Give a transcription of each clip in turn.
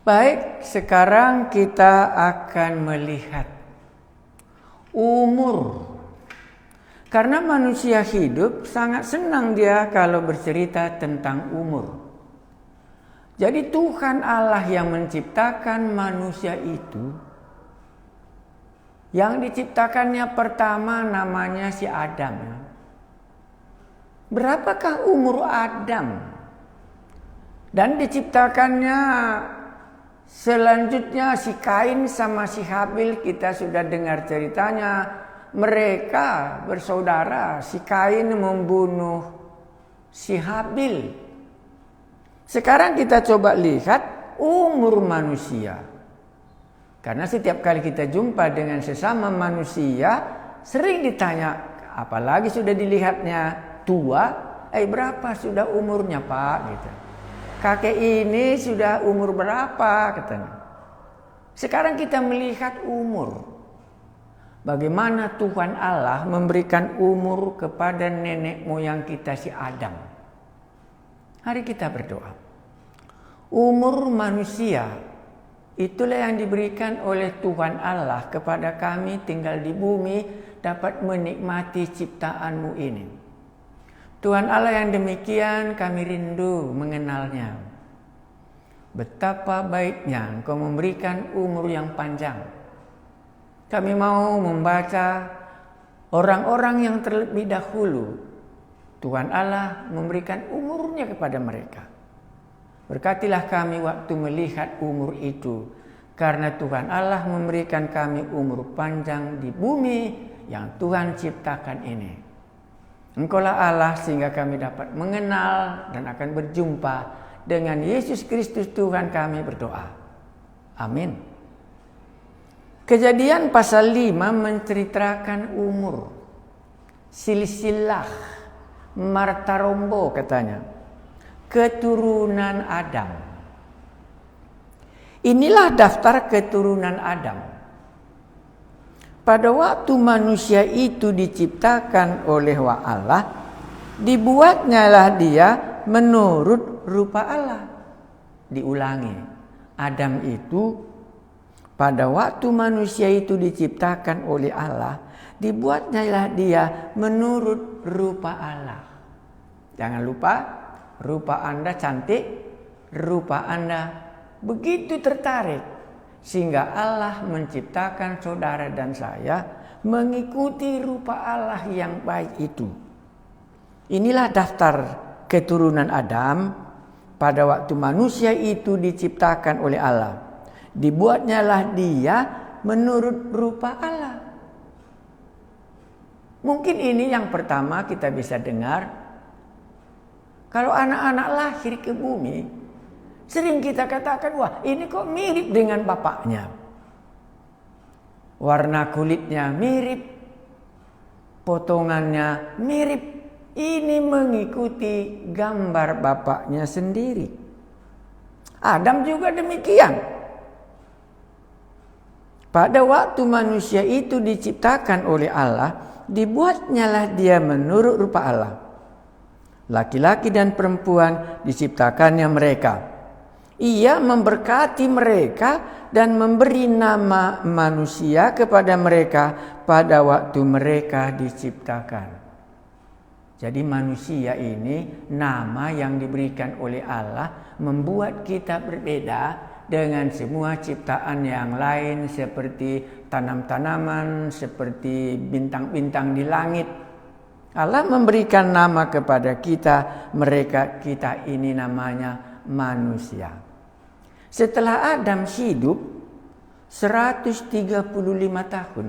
Baik, sekarang kita akan melihat umur. Karena manusia hidup sangat senang dia kalau bercerita tentang umur. Jadi Tuhan Allah yang menciptakan manusia itu, yang diciptakannya pertama namanya si Adam. Berapakah umur Adam? Dan diciptakannya selanjutnya si Kain sama si Habil, kita sudah dengar ceritanya. Mereka bersaudara, si Kain membunuh si Habil. Sekarang kita coba lihat umur manusia. Karena setiap kali kita jumpa dengan sesama manusia, sering ditanya, apalagi sudah dilihatnya tua, berapa sudah umurnya Pak? Gitu. Kakek ini sudah umur berapa? Katanya. Sekarang kita melihat umur. Bagaimana Tuhan Allah memberikan umur kepada nenek moyang kita si Adam. Hari kita berdoa. Umur manusia itulah yang diberikan oleh Tuhan Allah kepada kami tinggal di bumi dapat menikmati ciptaan-Mu ini. Tuhan Allah yang demikian kami rindu mengenalnya. Betapa baiknya Engkau memberikan umur yang panjang. Kami mau membaca orang-orang yang terlebih dahulu. Tuhan Allah memberikan umurnya kepada mereka. Berkatilah kami waktu melihat umur itu. Karena Tuhan Allah memberikan kami umur panjang di bumi yang Tuhan ciptakan ini. Engkaulah Allah sehingga kami dapat mengenal dan akan berjumpa dengan Yesus Kristus Tuhan kami berdoa. Amin. Kejadian pasal 5 menceritakan umur. Silsilah Martarombo katanya. Keturunan Adam. Inilah daftar keturunan Adam. Pada waktu manusia itu diciptakan oleh Allah, dibuatnyalah dia menurut rupa Allah. Diulangi, Adam itu pada waktu manusia itu diciptakan oleh Allah, dibuatnyalah dia menurut rupa Allah. Jangan lupa, rupa Anda cantik, rupa Anda begitu tertarik. Sehingga Allah menciptakan saudara dan saya mengikuti rupa Allah yang baik itu. Inilah daftar keturunan Adam pada waktu manusia itu diciptakan oleh Allah. Dibuatnyalah dia menurut rupa Allah. Mungkin ini yang pertama kita bisa dengar. Kalau anak-anak lahir ke bumi, sering kita katakan, wah ini kok mirip dengan bapaknya. Warna kulitnya mirip, potongannya mirip. Ini mengikuti gambar bapaknya sendiri. Adam juga demikian. Pada waktu manusia itu diciptakan oleh Allah, dibuatnyalah dia menurut rupa Allah. Laki-laki dan perempuan diciptakannya mereka. Ia memberkati mereka dan memberi nama manusia kepada mereka pada waktu mereka diciptakan. Jadi manusia ini nama yang diberikan oleh Allah membuat kita berbeda dengan semua ciptaan yang lain seperti tanam-tanaman, seperti bintang-bintang di langit. Allah memberikan nama kepada kita, kita ini namanya manusia. Setelah Adam hidup 135 tahun,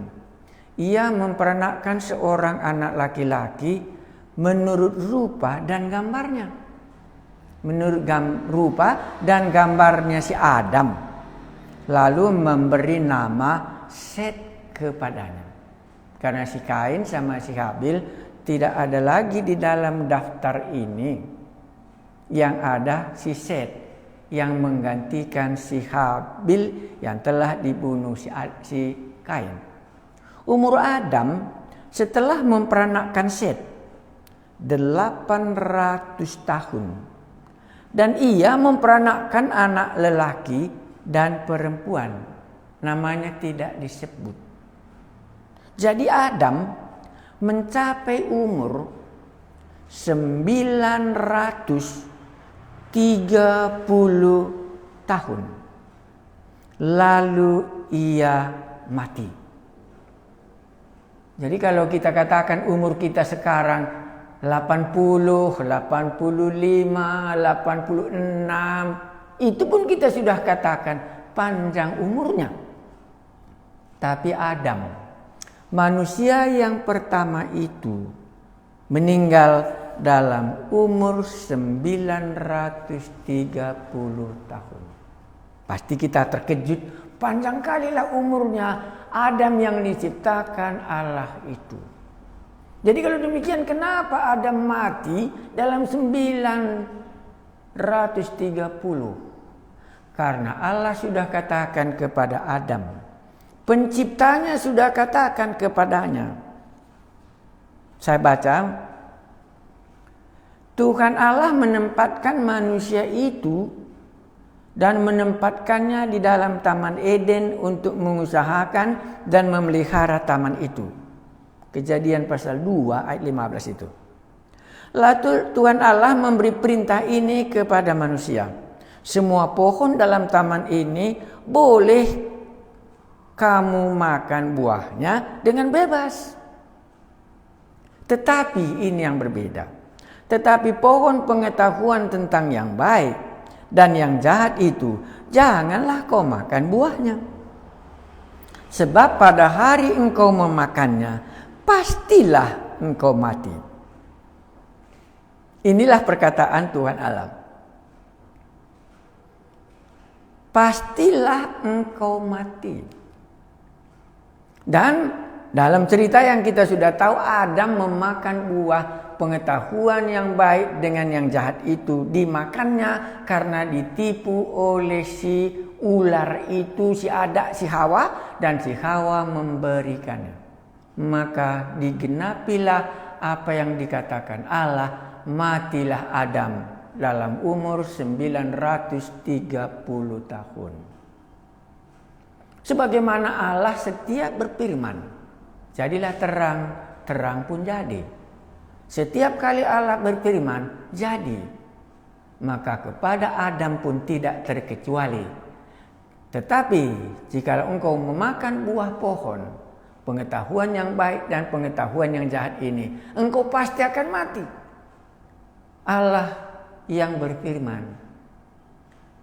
ia memperanakkan seorang anak laki-laki menurut rupa dan gambarnya. Menurut rupa dan gambarnya si Adam. Lalu memberi nama Set kepadanya. Karena si Kain sama si Habil tidak ada lagi di dalam daftar ini. Yang ada si Set yang menggantikan si Habil yang telah dibunuh si Kain. Umur Adam setelah memperanakkan Set 800 tahun. Dan ia memperanakkan anak lelaki dan perempuan. Namanya tidak disebut. Jadi Adam mencapai umur 930 tahun. Lalu ia mati. Jadi kalau kita katakan umur kita sekarang 80, 85, 86, itu pun kita sudah katakan panjang umurnya. Tapi Adam, manusia yang pertama itu, meninggal dalam umur 930 tahun. Pasti kita terkejut, panjang kalilah umurnya Adam yang diciptakan Allah itu. Jadi kalau demikian, kenapa Adam mati dalam 930? Karena Allah sudah katakan kepada Adam, penciptanya sudah katakan kepadanya. Saya baca, Tuhan Allah menempatkan manusia itu dan menempatkannya di dalam Taman Eden untuk mengusahakan dan memelihara taman itu. Kejadian pasal 2 ayat 15 itu. Lalu Tuhan Allah memberi perintah ini kepada manusia. Semua pohon dalam taman ini boleh kamu makan buahnya dengan bebas. Tetapi ini yang berbeda. Tetapi pohon pengetahuan tentang yang baik dan yang jahat itu, janganlah kau makan buahnya. Sebab pada hari engkau memakannya, pastilah engkau mati. Inilah perkataan Tuhan Allah. Pastilah engkau mati. Dan dalam cerita yang kita sudah tahu, Adam memakan buah pengetahuan yang baik dengan yang jahat itu, dimakannya karena ditipu oleh si ular itu, si Adam, si Hawa, dan si Hawa memberikannya. Maka digenapilah apa yang dikatakan Allah, matilah Adam dalam umur 930 tahun. Sebagaimana Allah setia berfirman, jadilah terang, terang pun jadi. Setiap kali Allah berfirman, jadi. Maka kepada Adam pun tidak terkecuali. Tetapi jika engkau memakan buah pohon, pengetahuan yang baik dan pengetahuan yang jahat ini, engkau pasti akan mati. Allah yang berfirman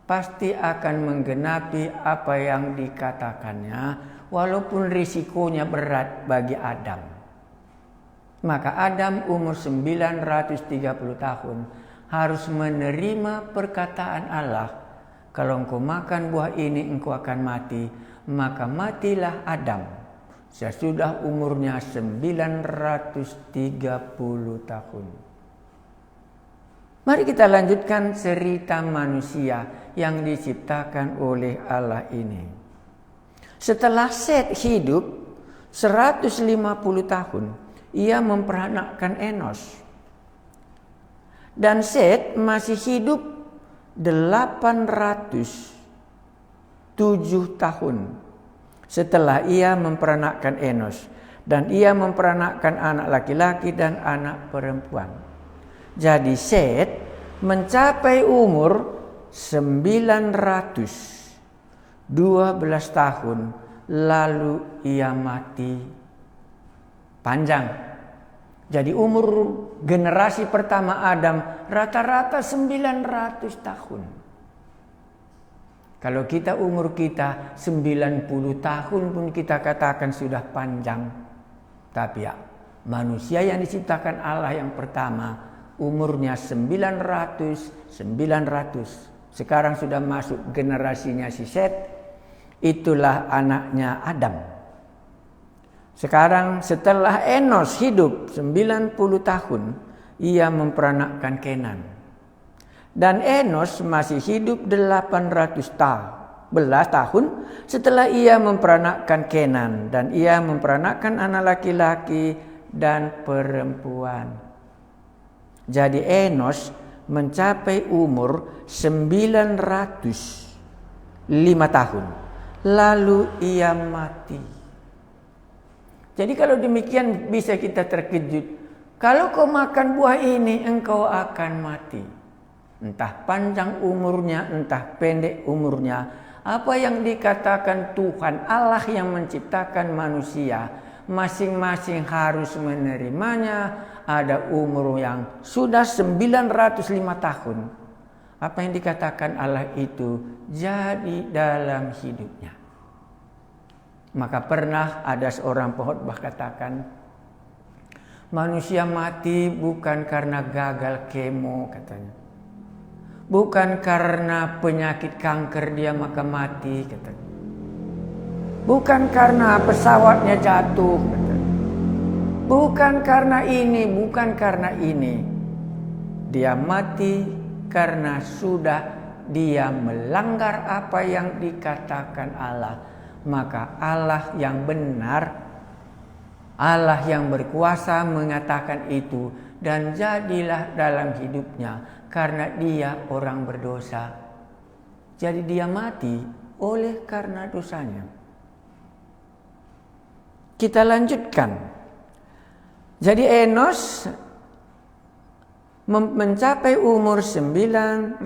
pasti akan menggenapi apa yang dikatakannya, walaupun risikonya berat bagi Adam. Maka Adam umur 930 tahun harus menerima perkataan Allah. Kalau engkau makan buah ini engkau akan mati. Maka matilah Adam sesudah umurnya 930 tahun. Mari kita lanjutkan cerita manusia yang diciptakan oleh Allah ini. Setelah Set hidup 150 tahun, ia memperanakkan Enos. Dan Set masih hidup 807 tahun setelah ia memperanakkan Enos. Dan ia memperanakkan anak laki-laki dan anak perempuan. Jadi Set mencapai umur 912 tahun, lalu ia mati. Panjang. Jadi umur generasi pertama Adam rata-rata 900 tahun. Kalau kita umur kita 90 tahun pun kita katakan sudah panjang. Tapi ya, manusia yang diciptakan Allah yang pertama umurnya 900. Sekarang sudah masuk generasinya si Set. Itulah anaknya Adam. Sekarang setelah Enos hidup 90 tahun, ia memperanakkan Kenan. Dan Enos masih hidup 811 tahun setelah ia memperanakkan Kenan. Dan ia memperanakkan anak laki-laki dan perempuan. Jadi Enos mencapai umur 900 tahun. Lalu ia mati. Jadi kalau demikian bisa kita terkejut. Kalau kau makan buah ini engkau akan mati. Entah panjang umurnya, entah pendek umurnya. Apa yang dikatakan Tuhan Allah yang menciptakan manusia, masing-masing harus menerimanya. Ada umur yang sudah 905 tahun. Apa yang dikatakan Allah itu jadi dalam hidupnya. Maka pernah ada seorang pengkhotbah katakan, manusia mati bukan karena gagal kemo katanya. Bukan karena penyakit kanker dia maka mati katanya. Bukan karena pesawatnya jatuh katanya. Bukan karena ini, bukan karena ini. Dia mati karena sudah dia melanggar apa yang dikatakan Allah. Maka Allah yang benar, Allah yang berkuasa mengatakan itu, dan jadilah dalam hidupnya karena dia orang berdosa. Jadi dia mati oleh karena dosanya. Kita lanjutkan. Jadi Enos mencapai umur 950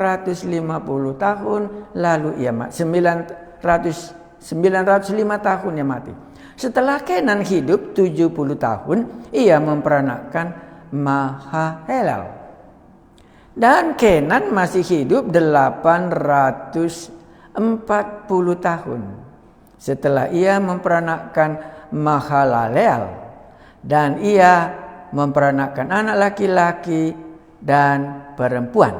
tahun lalu ia mati. 905 tahun ia mati. Setelah Kenan hidup 70 tahun, ia memperanakkan Mahalalel. Dan Kenan masih hidup 840 tahun. Setelah ia memperanakkan Mahalalel, dan ia memperanakkan anak laki-laki dan perempuan.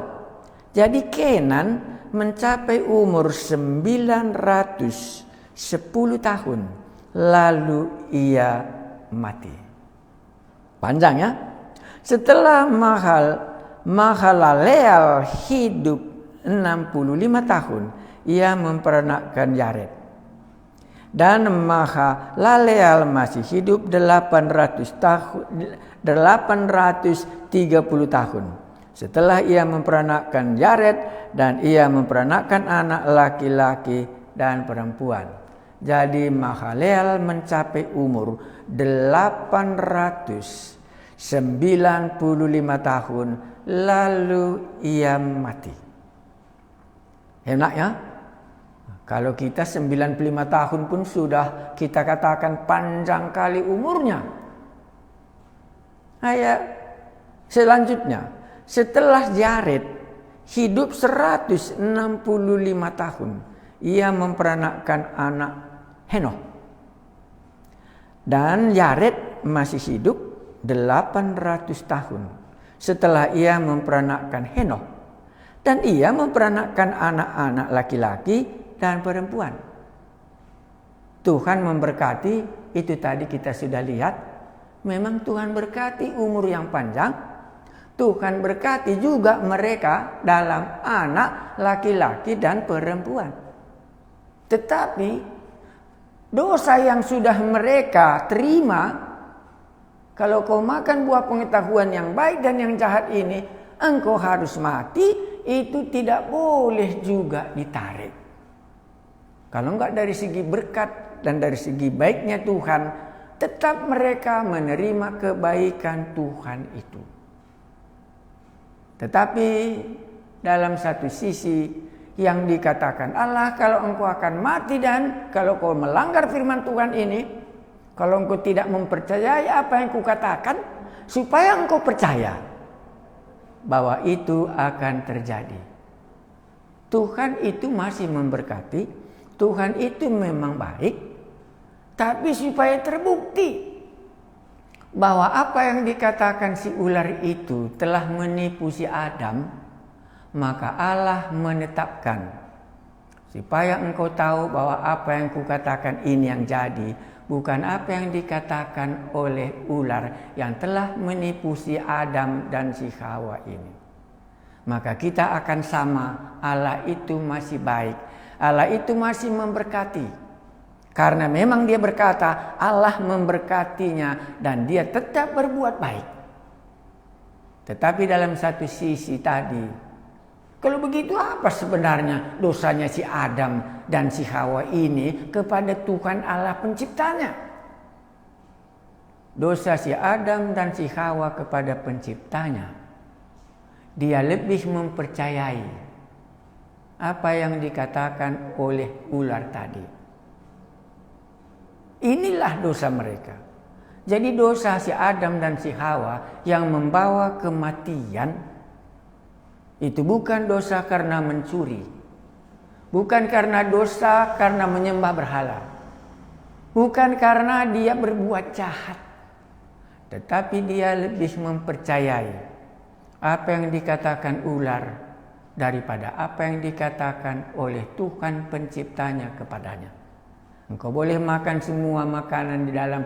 Jadi Kenan mencapai umur 910 tahun. Lalu ia mati. Panjang ya. Setelah Mahalalel hidup 65 tahun, ia memperanakkan Yared. Dan Mahalalel masih hidup 830 tahun. Setelah ia memperanakkan Yared, dan ia memperanakkan anak laki-laki dan perempuan. Jadi Mahalalel mencapai umur 895 tahun. Lalu ia mati. Enak ya? Kalau kita 95 tahun pun sudah kita katakan panjang kali umurnya. Ayat selanjutnya. Setelah Yared hidup 165 tahun. Ia memperanakkan anak Henokh. Dan Yared masih hidup 800 tahun. Setelah ia memperanakkan Henokh. Dan ia memperanakkan anak-anak laki-laki dan perempuan. Tuhan memberkati, itu tadi kita sudah lihat. Memang Tuhan berkati umur yang panjang. Tuhan berkati juga mereka dalam anak laki-laki dan perempuan. Tetapi dosa yang sudah mereka terima, kalau kau makan buah pengetahuan yang baik dan yang jahat ini, engkau harus mati, itu tidak boleh juga ditarik. Kalau enggak dari segi berkat dan dari segi baiknya Tuhan, tetap mereka menerima kebaikan Tuhan itu. Tetapi dalam satu sisi yang dikatakan Allah, kalau engkau akan mati dan kalau kau melanggar firman Tuhan ini, kalau engkau tidak mempercayai apa yang kukatakan, supaya engkau percaya bahwa itu akan terjadi. Tuhan itu masih memberkati, Tuhan itu memang baik, tapi supaya terbukti bahwa apa yang dikatakan si ular itu telah menipu si Adam, maka Allah menetapkan supaya engkau tahu bahwa apa yang kukatakan ini yang jadi, bukan apa yang dikatakan oleh ular yang telah menipu si Adam dan si Hawa ini. Maka kita akan sama, Allah itu masih baik, Allah itu masih memberkati. Karena memang dia berkata, Allah memberkatinya dan dia tetap berbuat baik. Tetapi dalam satu sisi tadi, Kalau begitu apa sebenarnya dosanya si Adam dan si Hawa ini kepada Tuhan Allah penciptanya? Dosa si Adam dan si Hawa kepada penciptanya, dia lebih mempercayai apa yang dikatakan oleh ular tadi. Inilah dosa mereka. Jadi dosa si Adam dan si Hawa yang membawa kematian itu bukan dosa karena mencuri, bukan karena dosa karena menyembah berhala, bukan karena dia berbuat jahat, tetapi dia lebih mempercayai apa yang dikatakan ular daripada apa yang dikatakan oleh Tuhan penciptanya kepadanya. Engkau boleh makan semua makanan di dalam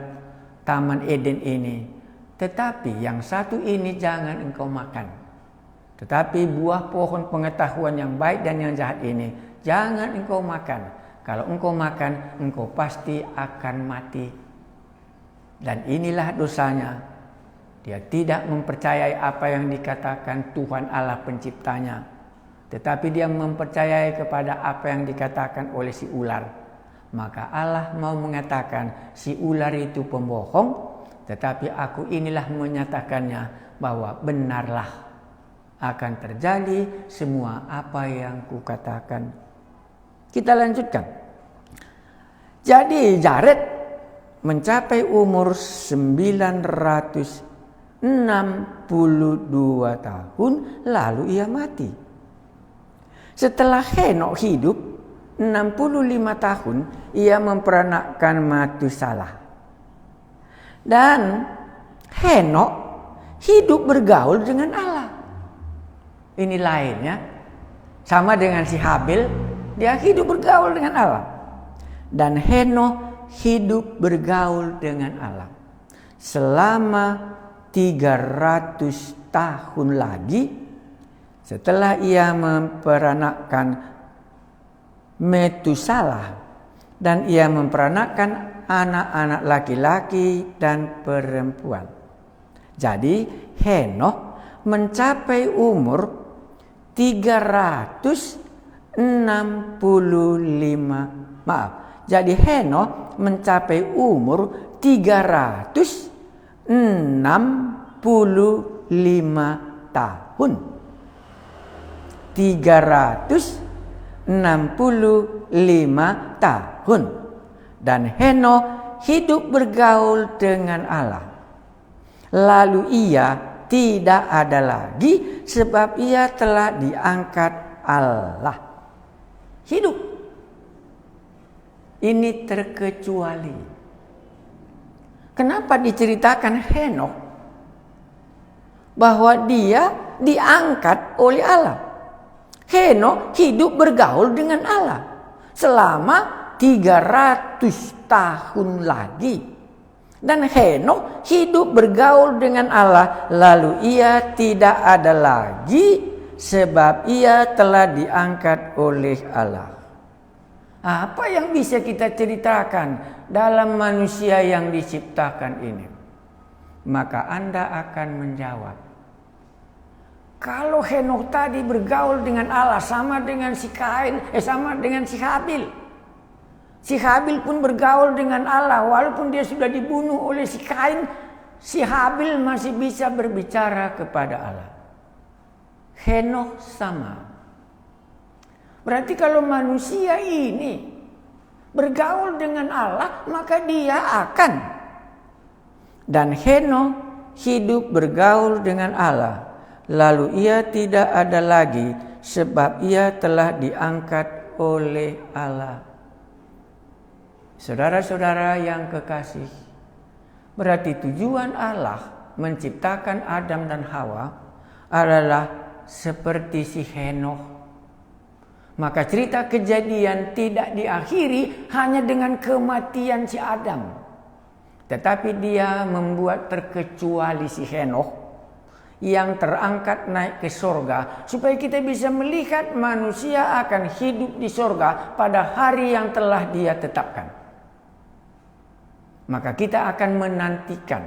Taman Eden ini, tetapi yang satu ini jangan engkau makan. Tetapi buah pohon pengetahuan yang baik dan yang jahat ini jangan engkau makan. Kalau engkau makan, engkau pasti akan mati. Dan inilah dosanya. Dia tidak mempercayai apa yang dikatakan Tuhan Allah penciptanya, tetapi dia mempercayai kepada apa yang dikatakan oleh si ular. Maka Allah mau mengatakan si ular itu pembohong, tetapi aku inilah menyatakannya bahwa benarlah akan terjadi semua apa yang kukatakan. Kita lanjutkan. Jadi Jared mencapai umur 962 tahun lalu ia mati. Setelah Henokh hidup 65 tahun, ia memperanakkan Matusalah. Dan Henokh hidup bergaul dengan Allah. Ini lainnya, sama dengan si Habil, dia hidup bergaul dengan Allah. Dan Henokh hidup bergaul dengan Allah selama 300 tahun lagi setelah ia memperanakkan Metusalah, dan ia memperanakkan anak-anak laki-laki dan perempuan. Jadi Henokh mencapai umur 365. Jadi Henokh mencapai umur 365 tahun. 365 tahun. Dan Henokh hidup bergaul dengan Allah. Lalu ia tidak ada lagi sebab ia telah diangkat Allah. Hidup. Ini terkecuali. Kenapa diceritakan Henokh bahwa dia diangkat oleh Allah? Henokh hidup bergaul dengan Allah selama 300 tahun lagi. Dan Henokh hidup bergaul dengan Allah, lalu ia tidak ada lagi sebab ia telah diangkat oleh Allah. Apa yang bisa kita ceritakan dalam manusia yang diciptakan ini? Maka Anda akan menjawab, kalau Henokh tadi bergaul dengan Allah sama dengan si Kain, sama dengan si Habil. Si Habil pun bergaul dengan Allah, walaupun dia sudah dibunuh oleh si Kain, si Habil masih bisa berbicara kepada Allah. Henokh sama. Berarti kalau manusia ini bergaul dengan Allah, maka dia akan. Dan Henokh hidup bergaul dengan Allah, lalu ia tidak ada lagi sebab ia telah diangkat oleh Allah. Saudara-saudara yang kekasih, berarti tujuan Allah menciptakan Adam dan Hawa adalah seperti si Henokh. Maka cerita Kejadian tidak diakhiri hanya dengan kematian si Adam, tetapi dia membuat terkecuali si Henokh yang terangkat naik ke sorga, supaya kita bisa melihat manusia akan hidup di sorga pada hari yang telah dia tetapkan. Maka kita akan menantikan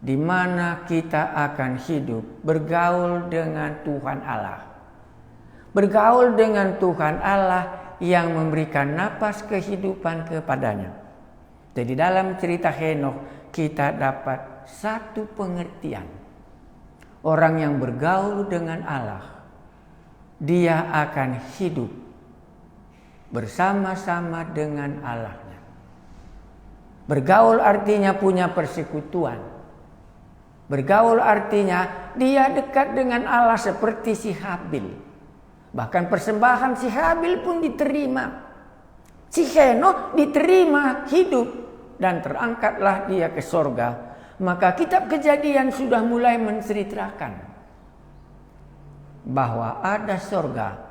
di mana kita akan hidup bergaul dengan Tuhan Allah. bergaul dengan Tuhan Allah yang memberikan napas kehidupan kepadanya. Jadi dalam cerita Henokh kita dapat satu pengertian. Orang yang bergaul dengan Allah, dia akan hidup bersama-sama dengan Allahnya. Bergaul artinya punya persekutuan. Bergaul artinya dia dekat dengan Allah seperti si Habil. Bahkan persembahan si Habil pun diterima. Si Henokh diterima hidup dan terangkatlah dia ke sorga. Maka kitab Kejadian sudah mulai menceritakan bahwa ada sorga.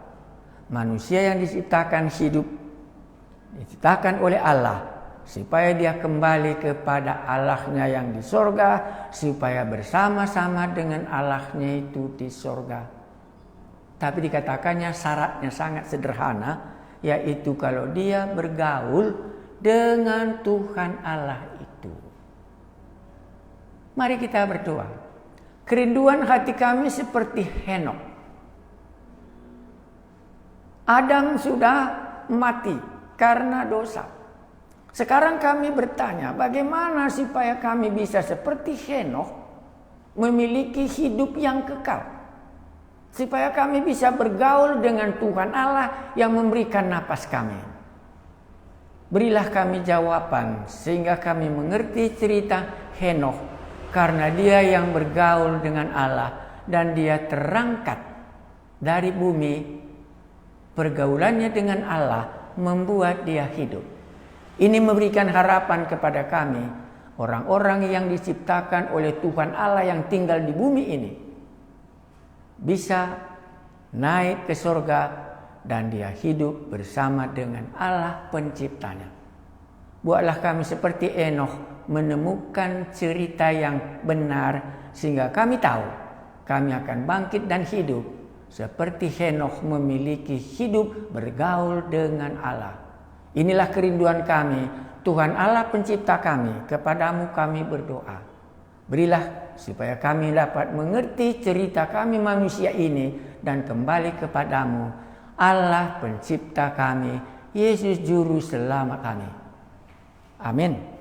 Manusia yang diciptakan hidup, diciptakan oleh Allah, supaya dia kembali kepada Allahnya yang di sorga, supaya bersama-sama dengan Allahnya itu di sorga. Tapi dikatakannya syaratnya sangat sederhana, yaitu kalau dia bergaul dengan Tuhan Allah itu. Mari kita berdoa. Kerinduan hati kami seperti Henokh. Adam sudah mati karena dosa. Sekarang kami bertanya, bagaimana supaya kami bisa seperti Henokh memiliki hidup yang kekal? Supaya kami bisa bergaul dengan Tuhan Allah yang memberikan napas kami. Berilah kami jawaban sehingga kami mengerti cerita Henokh, karena dia yang bergaul dengan Allah dan dia terangkat dari bumi. Pergaulannya dengan Allah membuat dia hidup. Ini memberikan harapan kepada kami, orang-orang yang diciptakan oleh Tuhan Allah yang tinggal di bumi ini, bisa naik ke surga dan dia hidup bersama dengan Allah penciptanya. Buatlah kami seperti Henokh menemukan cerita yang benar sehingga kami tahu kami akan bangkit dan hidup seperti Henokh memiliki hidup bergaul dengan Allah. Inilah kerinduan kami, Tuhan Allah pencipta kami, kepadamu kami berdoa. Berilah supaya kami dapat mengerti cerita kami manusia ini dan kembali kepadamu, Allah pencipta kami, Yesus juru selamat kami. Amin.